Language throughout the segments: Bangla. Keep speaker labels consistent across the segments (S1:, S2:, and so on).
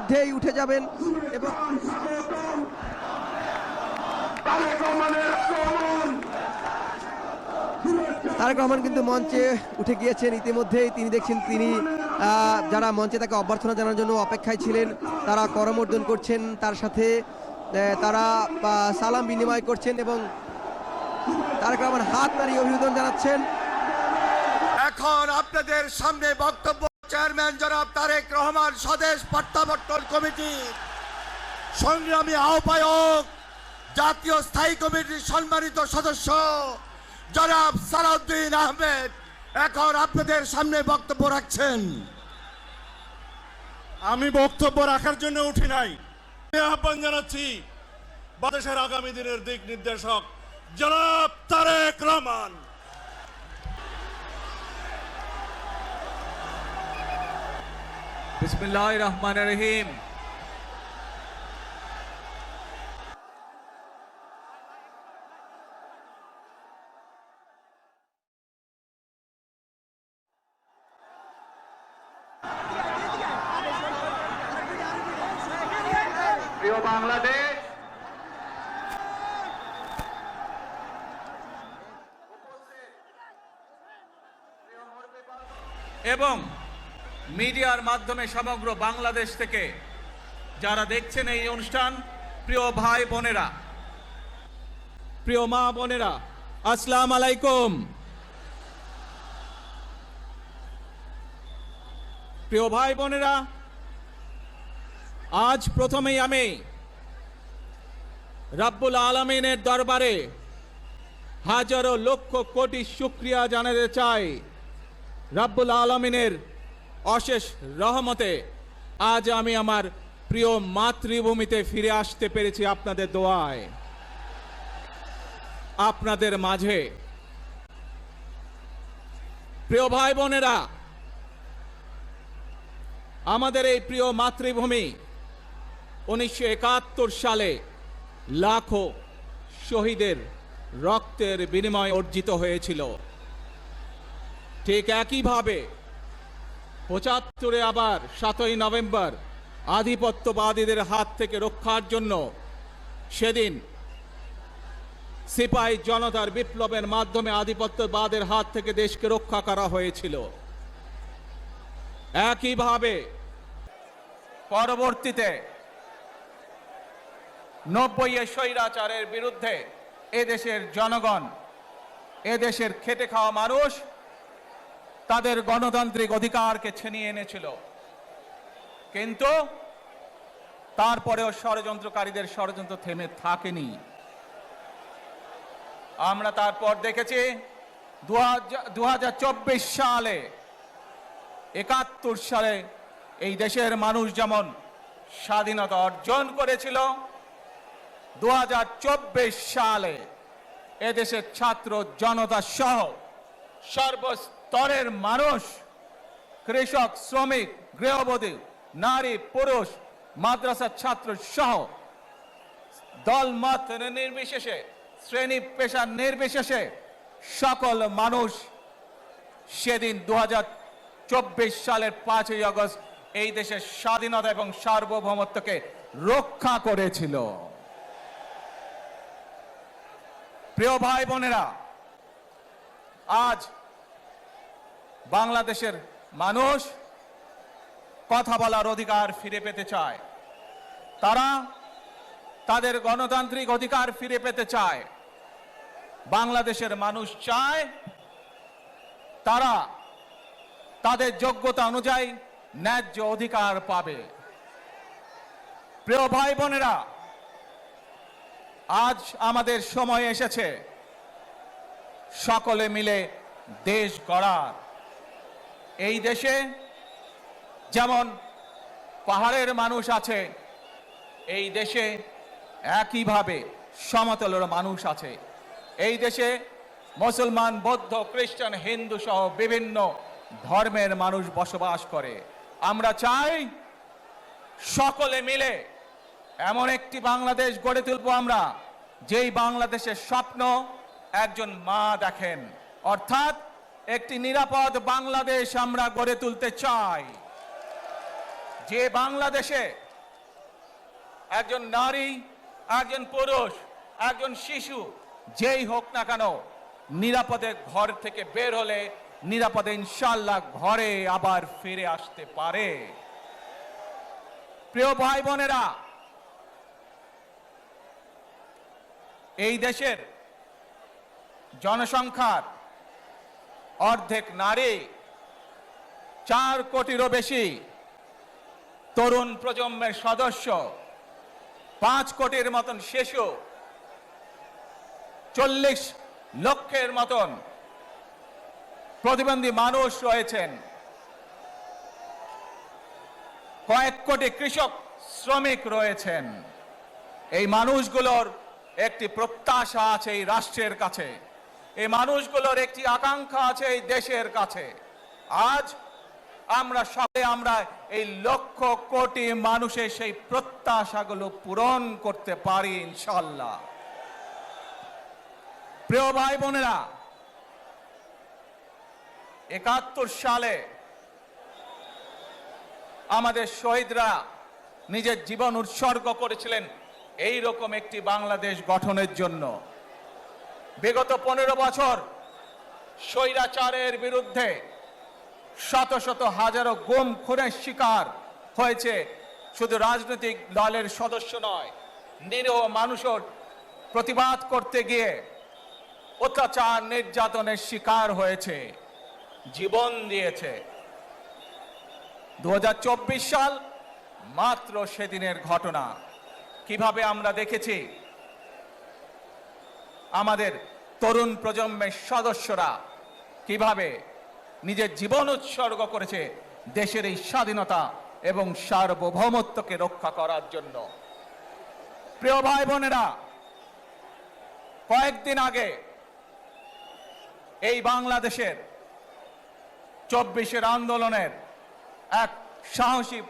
S1: ইতিমধ্যেই উঠে যাবেন এবং তারেক রহমান কিন্তু মঞ্চে উঠে গিয়েছেন ইতিমধ্যেই। তিনি দেখছেন তিনি যারা মঞ্চে তাকে অভ্যর্থনা জানানোর জন্য অপেক্ষায় ছিলেন তারা করমর্দন করছেন, তার সাথে তারা সালাম বিনিময় করছেন এবং তারেক রহমান হাত নাড়িয়ে অভিনন্দন জানাচ্ছেন।
S2: এখন আপনাদের সামনে বক্তব্য চেয়ারম্যান জনাব তারেক রহমান স্বদেশ প্রত্যাবর্তন কমিটি সংগ্রামী আহ্বায়ক জাতীয় স্থায়ী কমিটির সম্মানিত সদস্য জনাব সালাউদ্দিন আহমেদ এখন আপনাদের সামনে বক্তব্য রাখছেন।
S3: আমি বক্তব্য রাখার জন্য উঠি নাই, আহ্বান জানাচ্ছি বাংলাদেশের আগামী দিনের দিক নির্দেশক জনাব তারেক রহমান।
S4: বিসমিল্লাহির রহমানির রহিম।
S2: প্রিয় বাংলাদেশ,
S4: এবং মিডিয়ার মাধ্যমে সমগ্র বাংলাদেশ থেকে যারা দেখছেন এই অনুষ্ঠান, প্রিয় ভাই বোনেরা, প্রিয় মা বোনেরা, আসসালামু আলাইকুম। প্রিয় ভাই বোনেরা, আজ প্রথমেই আমি রব্বুল আলামিনের দরবারে হাজারো লক্ষ কোটি শুকরিয়া জানাতে চাই। রব্বুল আলামিনের অশেষ রহমতে আজ আমি আমার প্রিয় মাতৃভূমিতে ফিরে আসতে পেরেছি আপনাদের দোয়ায়, আপনাদের মাঝে। প্রিয় ভাই বোনেরা, আমাদের এই প্রিয় মাতৃভূমি 1971 সালে লাখো শহীদের রক্তের বিনিময়ে অর্জিত হয়েছিল। ঠিক একইভাবে 75-এ আবার 7ই নভেম্বর আধিপত্যবাদীদের হাত থেকে রক্ষার জন্য সেদিন সিপাহী জনতার বিপ্লবের মাধ্যমে আধিপত্যবাদের হাত থেকে দেশকে রক্ষা করা হয়েছিল। একইভাবে পরবর্তীতে 90-এ স্বৈরাচারের বিরুদ্ধে এদেশের জনগণ, এদেশের খেটে খাওয়া মানুষ তাদের গণতান্ত্রিক অধিকারকে ছিনিয়ে এনেছিল। কিন্তু তারপরেও ষড়যন্ত্রকারীদের ষড়যন্ত্র থেমে থাকেনি। আমরা তারপর দেখেছি 2024 সালে, 71 সালে এই দেশের মানুষ যেমন স্বাধীনতা অর্জন করেছিল, 2024 সালে এদেশের ছাত্র জনতা সহ সর্বস্তরের মানুষ, কৃষক, শ্রমিক, গৃহবধূ, নারী, পুরুষ, মাদ্রাসার ছাত্র সহ দলমত নির্বিশেষে, শ্রেণী পেশা নির্বিশেষে সকল মানুষ সেদিন 2024 সালের 5ই আগস্ট এই দেশের স্বাধীনতা এবং সার্বভৌমত্বকে রক্ষা করেছিল। প্রিয় ভাই বোনেরা, আজ বাংলাদেশের মানুষ কথা বলার অধিকার ফিরে পেতে চায়, তারা তাদের গণতান্ত্রিক অধিকার ফিরে পেতে চায়। বাংলাদেশের মানুষ চায় তারা তাদের যোগ্যতা অনুযায়ী ন্যায্য অধিকার পাবে। প্রিয় ভাই বোনেরা, আজ আমাদের সময় এসেছে সকলে মিলে দেশ গড়ার। এই দেশে যেমন পাহাড়ের মানুষ আছে, এই দেশে একইভাবে সমতলের মানুষ আছে। এই দেশে মুসলমান, বৌদ্ধ, খ্রিস্টান, হিন্দু সহ বিভিন্ন ধর্মের মানুষ বসবাস করে। আমরা চাই সকলে মিলে এমন একটি বাংলাদেশ গড়ে তুলব আমরা, যেই বাংলাদেশের স্বপ্ন একজন মা দেখেন, অর্থাৎ একটি নিরাপদ বাংলাদেশ আমরা গড়ে তুলতে চাই। যে বাংলাদেশে একজন নারী, একজন পুরুষ, একজন শিশু, যেই হোক না কেন, নিরাপদে ঘর থেকে বের হলে নিরাপদে ইনশাআল্লাহ ঘরে আবার ফিরে আসতে পারে। প্রিয় ভাই বোনেরা, এই দেশের জনসংখ্যার অর্ধেক নারী, 4 কোটিরও বেশি তরুণ প্রজন্মের সদস্য, 5 কোটির মতন শিশু, 40 লক্ষের মতন প্রতিবন্ধী মানুষ রয়েছেন, কয়েক কোটি কৃষক শ্রমিক রয়েছেন। এই মানুষগুলোর একটি প্রত্যাশা আছে এই রাষ্ট্রের কাছে, এই মানুষগুলোর একটি আকাঙ্ক্ষা আছে এই দেশের কাছে। আজ আমরা সবাই এই লক্ষ কোটি মানুষের সেই প্রত্যাশাগুলো পূরণ করতে পারি ইনশাআল্লাহ। প্রিয় ভাই বোনেরা, 71 সালে আমাদের শহীদরা নিজের জীবন উৎসর্গ করেছিলেন এই রকম একটি বাংলাদেশ গঠনের জন্য। বিগত 15 বছর স্বৈরাচারের বিরুদ্ধে শত শত হাজারো গুম খুনের শিকার হয়েছে শুধু রাজনৈতিক দলের সদস্য নয়, নিরীহ মানুষের প্রতিবাদ করতে গিয়ে অত্যাচার নির্যাতনের শিকার হয়েছে, জীবন দিয়েছে। 2024 সাল মাত্র সেদিনের ঘটনা। কিভাবে আমরা দেখেছি আমাদের তরুণ প্রজন্মের সদস্যরা কিভাবে নিজের জীবন উৎসর্গ করেছে দেশের এই স্বাধীনতা এবং সার্বভৌমত্বকে রক্ষা করার জন্য। প্রিয় ভাই বোনেরা, কয়েকদিন আগে এই বাংলাদেশের 24-এর আন্দোলনের এক সাহসী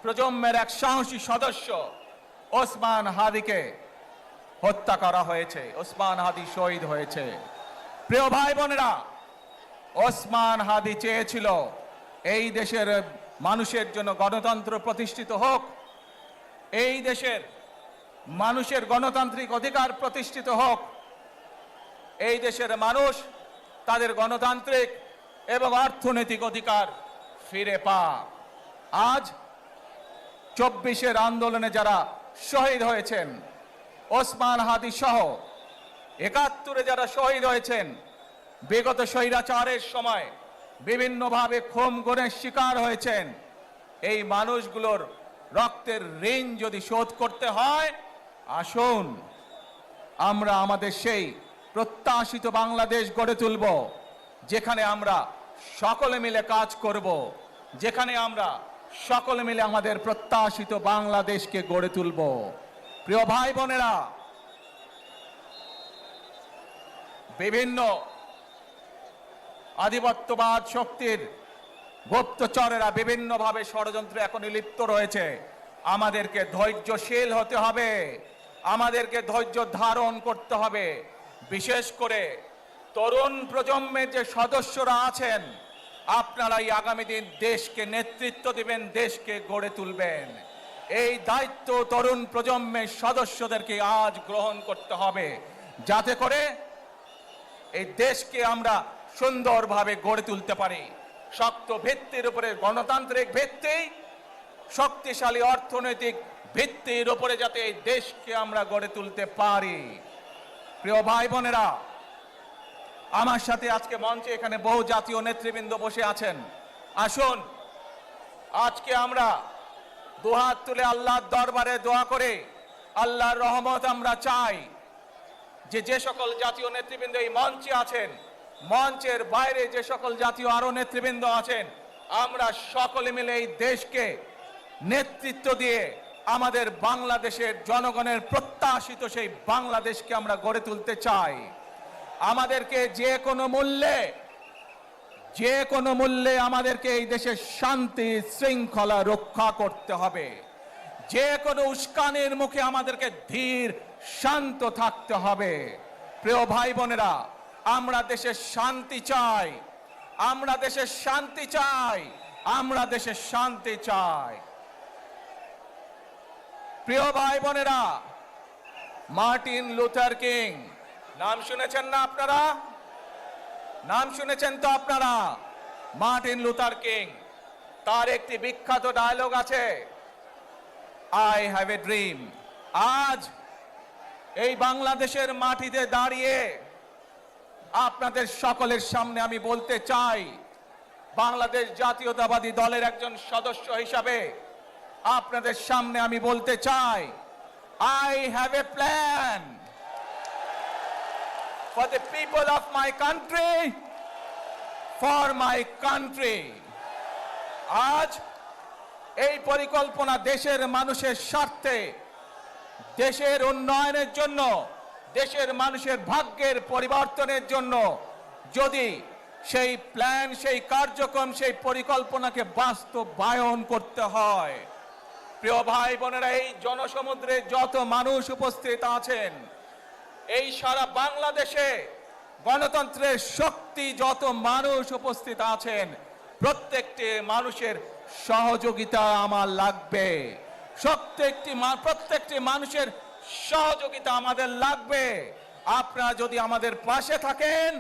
S4: প্রজন্মের এক সাহসী সদস্য ওসমান হাদিকে হত্যা করা হয়েছে। ওসমান হাদি শহীদ হয়েছে। প্রিয় ভাই বোনেরা, ওসমান হাদি চেয়েছিল এই দেশের মানুষের জন্য গণতন্ত্র প্রতিষ্ঠিত হোক, এই দেশের মানুষের গণতান্ত্রিক অধিকার প্রতিষ্ঠিত হোক, এই দেশের মানুষ তাদের গণতান্ত্রিক এবং অর্থনৈতিক অধিকার ফিরে পাক। আজ 24-এর আন্দোলনে যারা শহীদ হয়েছেন, ওসমান হাদি সহ 71-এ যারা শহীদ হয়েছেন, বিগত স্বৈরাচারের সময় বিভিন্নভাবে খুন গুমের শিকার হয়েছেন, এই মানুষগুলোর রক্তের ঋণ যদি শোধ করতে হয়, আসুন আমরা আমাদের সেই প্রত্যাশিত বাংলাদেশ গড়ে তুলব, যেখানে আমরা সকলে মিলে কাজ করব, যেখানে আমরা সকলে মিলে আমাদের প্রত্যাশিত বাংলাদেশকে গড়ে তুলব। প্রিয় ভাই বোনেরা, বিভিন্ন আধিপত্যবাদ শক্তির গুপ্তচরেরা বিভিন্নভাবে ষড়যন্ত্রে এখন লিপ্ত রয়েছে। আমাদেরকে ধৈর্যশীল হতে হবে, আমাদেরকে ধৈর্য ধারণ করতে হবে। বিশেষ করে তরুণ প্রজন্মের যে সদস্যরা আছেন, আপনারাই আগামী দিন দেশকে নেতৃত্ব দিবেন, দেশকে গড়ে তুলবেন। এই দায়িত্ব তরুণ প্রজন্মের সদস্যদেরকে আজ গ্রহণ করতে হবে, যাতে করে এই দেশকে আমরা সুন্দরভাবে গড়ে তুলতে পারি। শক্ত ভিত্তির উপরে, গণতান্ত্রিক ভিত্তি, শক্তিশালী অর্থনৈতিক ভিত্তির উপরে যাতে এই দেশকে আমরা গড়ে তুলতে পারি। প্রিয় ভাই বোনেরা, আমার সাথে আজকে মঞ্চে এখানে বহু জাতীয় নেতৃবৃন্দ বসে আছেন। আসুন আজকে আমরা দুহাত তুলে আল্লাহর দরবারে দোয়া করে আল্লাহর রহমত আমরা চাই। যে সকল জাতীয় নেতৃবৃন্দ এই মঞ্চে আছেন, মঞ্চের বাইরে যে সকল জাতীয় আরো নেতৃবৃন্দ আছেন, আমরা সকলে মিলে এই দেশকে নেতৃত্ব দিয়ে আমাদের বাংলাদেশের জনগণের প্রত্যাশিত সেই বাংলাদেশকে আমরা গড়ে তুলতে চাই। আমাদেরকে যে কোনো মূল্যে আমাদেরকে এই দেশের শান্তি শৃঙ্খলা রক্ষা করতে হবে। যে কোনো উস্কানির মুখে আমাদেরকে ধীর শান্ত থাকতে হবে। প্রিয় ভাই বোনেরা, আমরা দেশের শান্তি চাই, আমরা দেশের শান্তি চাই, আমরা দেশের শান্তি চাই। প্রিয় ভাই বোনেরা, মার্টিন লুথার কিং নাম শুনেছেন না আপনারা? নাম শুনেছেন তো আপনারা? মার্টিন লুথার কিং, তার একটি বিখ্যাত ডায়লগ আছে, আই হ্যাভ এ ড্রিম। আজ এই বাংলাদেশের মাটিতে দাঁড়িয়ে আপনাদের সকলের সামনে আমি বলতে চাই, বাংলাদেশ জাতীয়তাবাদী দলের একজন সদস্য হিসাবে আপনাদের সামনে আমি বলতে চাই, I have a plan for the people of my country, for my country. আজ এই পরিকল্পনা দেশের মানুষের স্বার্থে, দেশের উন্নয়নের জন্য, দেশের মানুষের ভাগ্যের পরিবর্তনের জন্য যদি সেই প্ল্যান, সেই কার্যক্রম, সেই পরিকল্পনাকে বাস্তবায়ন করতে হয়, প্রিয় ভাই বোনেরা, এই জনসমুদ্রে যত মানুষ উপস্থিত আছেন, এই সারা বাংলাদেশে গণতন্ত্রের শক্তি যত মানুষ উপস্থিত আছেন, প্রত্যেকটি মানুষের সহযোগিতা আমার লাগবে। প্রত্যেকটি মানুষের সহযোগিতা আমাদের লাগবে। আপনারা যদি আমাদের পাশে থাকেন,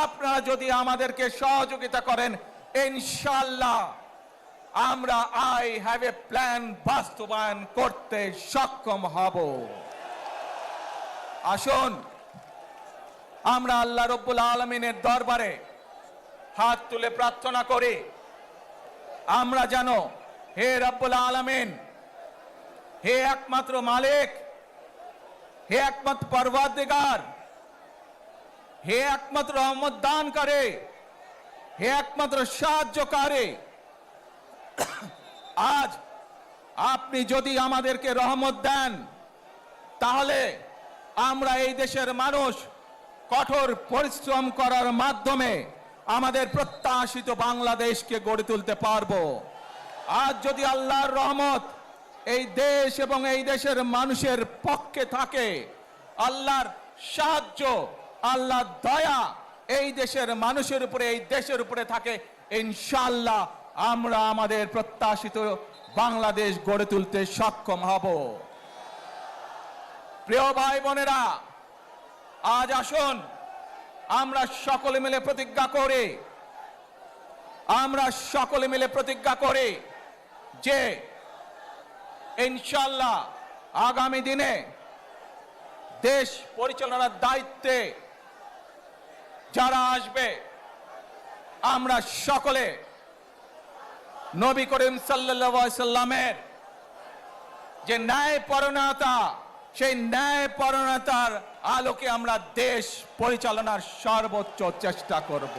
S4: আপনারা যদি আমাদেরকে সহযোগিতা করেন, ইনশাআল্লাহ আমরা আই হ্যাভ এ প্ল্যান বাস্তবায়ন করতে সক্ষম হব। আসুন আমরা আল্লাহ রব্বুল আলামিনের দরবারে হাত তুলে প্রার্থনা করি, আমরা যেন, হে রব্বুল আলামিন, হে একমাত্র মালিক, হে একমাত্র পরওয়ারদিগার, হে একমাত্র রহমত দানকারী, হে একমাত্র সাহায্যকারী, আজ আপনি যদি আমাদেরকে রহমত দেন, তাহলে আমরা এই দেশের মানুষ কঠোর পরিশ্রম করার মাধ্যমে আমাদের প্রত্যাশিত বাংলাদেশকে গড়ে তুলতে পারবো। আজ যদি আল্লাহর রহমত এই দেশ এবং এই দেশের মানুষের পক্ষে থাকে, আল্লাহর সাহায্য, আল্লাহর দয়া এই দেশের মানুষের উপরে, এই দেশের উপরে থাকে, ইনশাআল্লাহ আমরা আমাদের প্রত্যাশিত বাংলাদেশ গড়ে তুলতে সক্ষম হব। প্রিয় ভাই বোনেরা, আজ আসুন আমরা সকলে মিলে প্রতিজ্ঞা করি, আমরা সকলে মিলে প্রতিজ্ঞা করি যে ইনশাআল্লাহ আগামী দিনে দেশ পরিচালনার দায়িত্বে যারা আসবে, আমরা সকলে নবী করিম সাল্লাল্লাহু আলাইহি সাল্লামের যে ন্যায়পরায়ণতা, সেই ন্যায়পরায়ণতার আলোকে আমরা দেশ পরিচালনার সর্বোচ্চ চেষ্টা করব।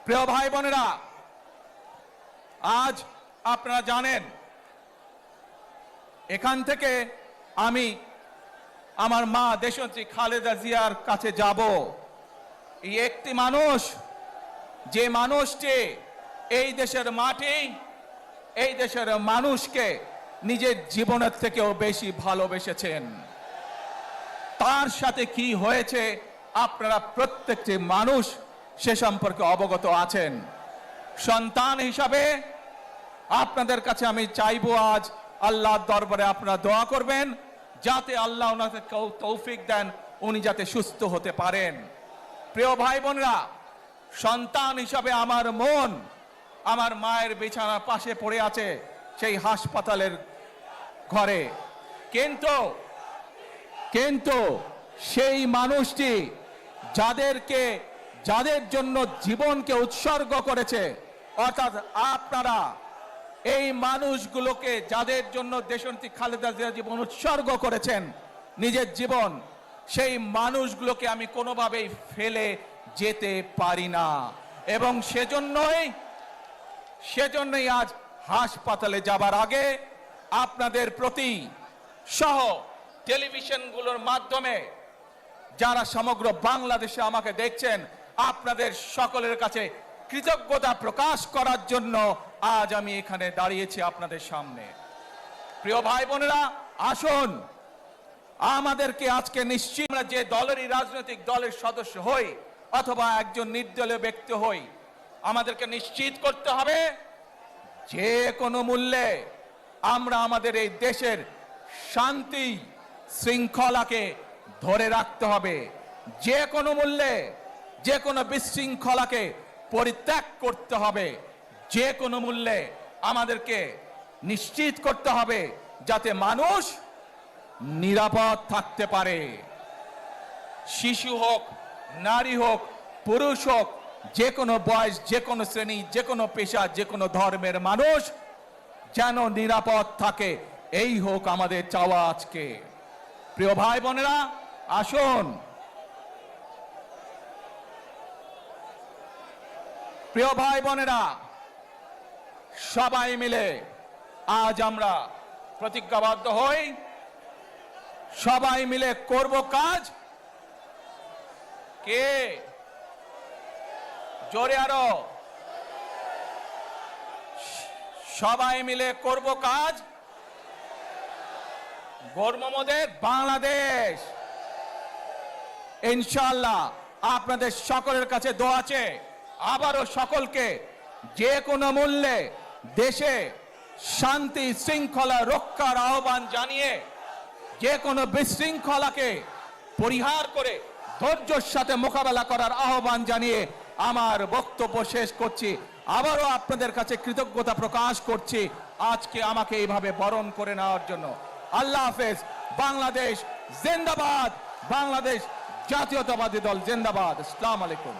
S4: প্রিয় ভাই বোনেরা, আজ আপনারা জানেন, এখান থেকে আমি আমার মা দেশনেত্রী খালেদা জিয়ার কাছে যাব। এই একটি মানুষ, যে মানুষটি এই দেশের মাটি, এই দেশের মানুষকে নিজের জীবনের থেকেও বেশি ভালোবেসেছেন। তার সাথে কি হয়েছে আপনারা প্রত্যেকটি মানুষ সে সম্পর্কে অবগত আছেন। সন্তান হিসাবে আপনাদের কাছে আমি চাইবো, আজ আল্লাহর দরবারে আপনারা দোয়া করবেন, যাতে আল্লাহ ওনাকে তৌফিক দেন, উনি যাতে সুস্থ হতে পারেন। প্রিয় ভাই বোনরা, সন্তান হিসাবে আমার মন আমার মায়ের বিছানার পাশে পড়ে আছে সেই হাসপাতালের ঘরে, কিন্তু সেই মানুষটি যাদের জন্য জীবনকে উৎসর্গ করেছে, অর্থাৎ আপনারা এই মানুষগুলোকে, যাদের জন্য দেশনেত্রী খালেদা জিয়া জীবন উৎসর্গ করেছেন, নিজের জীবন, সেই মানুষগুলোকে আমি কোনোভাবেই ফেলে যেতে পারি না। এবং সেজন্যই আজ হাসপাতালে যাবার আগে আপনাদের প্রতি সহ টেলিভিশনগুলোর মাধ্যমে যারা সমগ্র বাংলাদেশে আমাকে দেখছেন, আপনাদের সকলের কাছে কৃতজ্ঞতা প্রকাশ করার জন্য আজ আমি এখানে দাঁড়িয়েছি আপনাদের সামনে। প্রিয় ভাই বোনেরা, আসুন আমাদেরকে আজকে নিশ্চিত, আমরা যে দলেরই রাজনৈতিক দলের সদস্য হই অথবা একজন নির্দলীয় ব্যক্তি হই, আমাদেরকে নিশ্চিত করতে হবে যে কোনো মূল্যে আমরা আমাদের এই দেশের শান্তি শৃঙ্খলাকে ধরে রাখতে হবে। যে কোনো মূল্যে যে কোনো বিশৃঙ্খলাকে পরিত্যাগ করতে হবে। যে কোনো মূল্যে আমাদেরকে নিশ্চিত করতে হবে যাতে মানুষ নিরাপদ থাকতে পারে। শিশু হোক, নারী হোক, পুরুষ হোক, যে কোনো বয়স, যে কোনো শ্রেণী, যে কোনো পেশা, যে কোনো ধর্মের মানুষ যেন নিরাপদ থাকে, এই হোক আমাদের চাওয়া আজকে। প্রিয় ভাই বোনেরা, আসুন প্রিয় ভাই বোনেরা, সবাই মিলে আজ আমরা প্রতিজ্ঞাবদ্ধ হই, সবাই মিলে করব কাজ। কে জোরে আরো, সবাই মিলে করব কাজ, গর্ব মোদের বাংলাদেশ। ইনশাআল্লাহ আপনাদের সকলের কাছে দোয়া আছে, আবারও সকলকে যে কোনো মূল্যে দেশে শান্তি শৃঙ্খলা রক্ষার আহ্বান জানিয়ে যে কোনো বিশৃঙ্খলাকে পরিহার করে ধৈর্যের সাথে মোকাবেলা করার আহ্বান জানিয়ে আমার বক্তব্য শেষ করছি। আবারও আপনাদের কাছে কৃতজ্ঞতা প্রকাশ করছি আজকে আমাকে এইভাবে বরণ করে নেওয়ার জন্য। আল্লাহ হাফেজ। বাংলাদেশ জিন্দাবাদ, বাংলাদেশ জাতীয়তাবাদী দল জিন্দাবাদ। আসসালামু আলাইকুম।